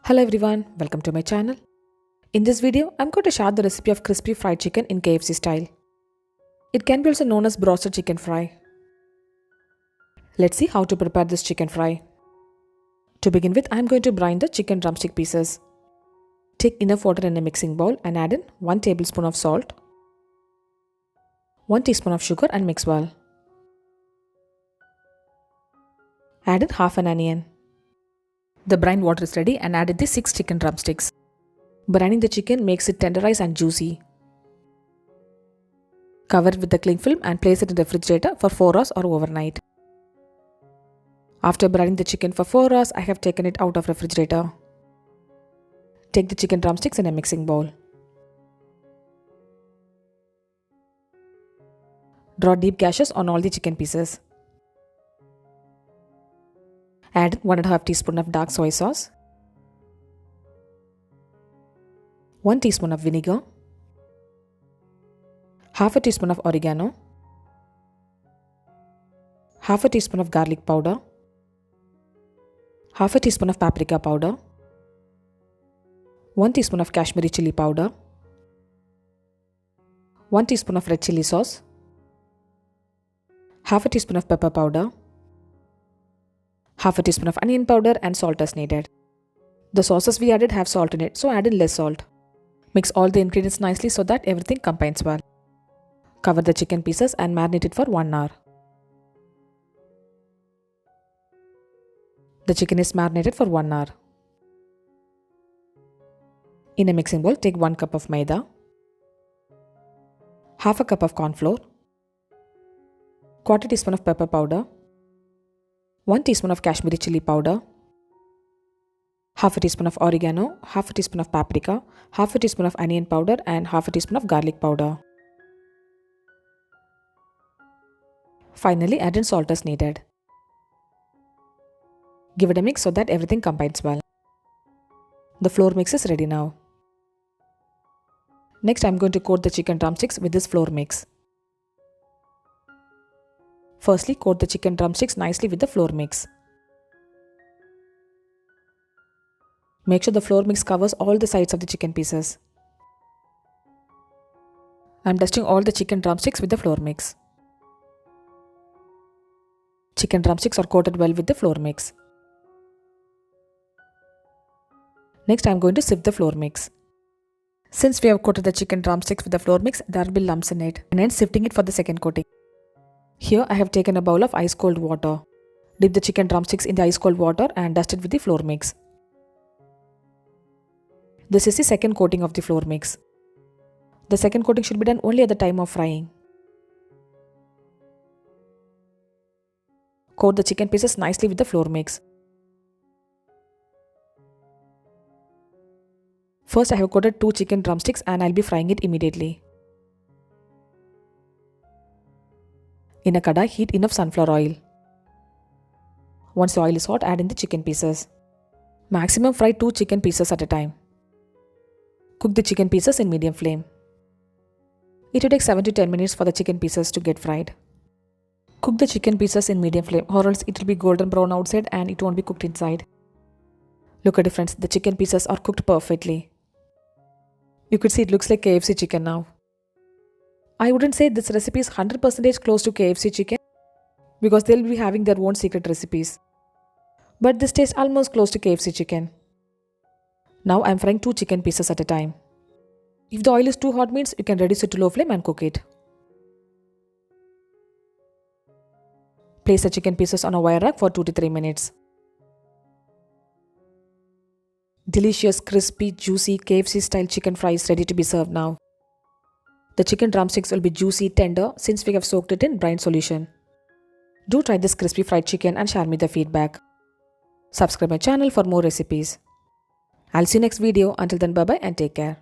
Hello everyone, welcome to my channel. In this video, I'm going to share the recipe of crispy fried chicken in KFC style. It can be also known as broasted chicken fry. Let's see how to prepare this chicken fry. To begin with, I'm going to brine the chicken drumstick pieces. Take enough water in a mixing bowl and add in 1 tablespoon of salt, 1 teaspoon of sugar and mix well. Add in half an onion. The brine water is ready and added the 6 chicken drumsticks. Brining the chicken makes it tenderized and juicy. Cover it with the cling film and place it in the refrigerator for 4 hours or overnight. After brining the chicken for 4 hours, I have taken it out of refrigerator. Take the chicken drumsticks in a mixing bowl. Draw deep gashes on all the chicken pieces. Add 1.5 teaspoon of dark soy sauce, 1 teaspoon of vinegar, half a teaspoon of oregano, half a teaspoon of garlic powder, half a teaspoon of paprika powder, 1 teaspoon of Kashmiri chili powder, 1 teaspoon of red chili sauce, half a teaspoon of pepper powder, half a teaspoon of onion powder and salt as needed. The sauces we added have salt in it, so add in less salt. Mix all the ingredients nicely so that everything combines well. Cover the chicken pieces and marinate it for 1 hour. The chicken is marinated for 1 hour. In a mixing bowl, take 1 cup of maida, half a cup of corn flour, 1/4 teaspoon of pepper powder, 1 teaspoon of Kashmiri chili powder, half a teaspoon of oregano, half a teaspoon of paprika, half a teaspoon of onion powder and half a teaspoon of garlic powder. Finally, add in salt as needed. Give it a mix so that everything combines well. The flour mix is ready now. Next, I'm going to coat the chicken drumsticks with this flour mix. Firstly, coat the chicken drumsticks nicely with the flour mix. Make sure the flour mix covers all the sides of the chicken pieces. I'm dusting all the chicken drumsticks with the flour mix. Chicken drumsticks are coated well with the flour mix. Next, I'm going to sieve the flour mix. Since we have coated the chicken drumsticks with the flour mix, there will be lumps in it, and hence sifting it for the second coating. Here I have taken a bowl of ice cold water. Dip the chicken drumsticks in the ice cold water and dust it with the flour mix. This is the second coating of the flour mix. The second coating should be done only at the time of frying. Coat the chicken pieces nicely with the flour mix. First I have coated 2 chicken drumsticks and I'll be frying it immediately. In a kadai, heat enough sunflower oil. Once the oil is hot, add in the chicken pieces. Maximum fry 2 chicken pieces at a time. Cook the chicken pieces in medium flame. It will take 7 to 10 minutes for the chicken pieces to get fried. Cook the chicken pieces in medium flame or else it will be golden brown outside and it won't be cooked inside. Look at the difference, the chicken pieces are cooked perfectly. You could see it looks like KFC chicken now. I wouldn't say this recipe is 100% close to KFC chicken because they'll be having their own secret recipes. But this tastes almost close to KFC chicken. Now I'm frying 2 chicken pieces at a time. If the oil is too hot means you can reduce it to low flame and cook it. Place the chicken pieces on a wire rack for 2 to 3 minutes. Delicious, crispy, juicy KFC style chicken fry is ready to be served now. The chicken drumsticks will be juicy, tender since we have soaked it in brine solution. Do try this crispy fried chicken and share me the feedback. Subscribe my channel for more recipes. I'll see you next video. Until then, bye bye and take care.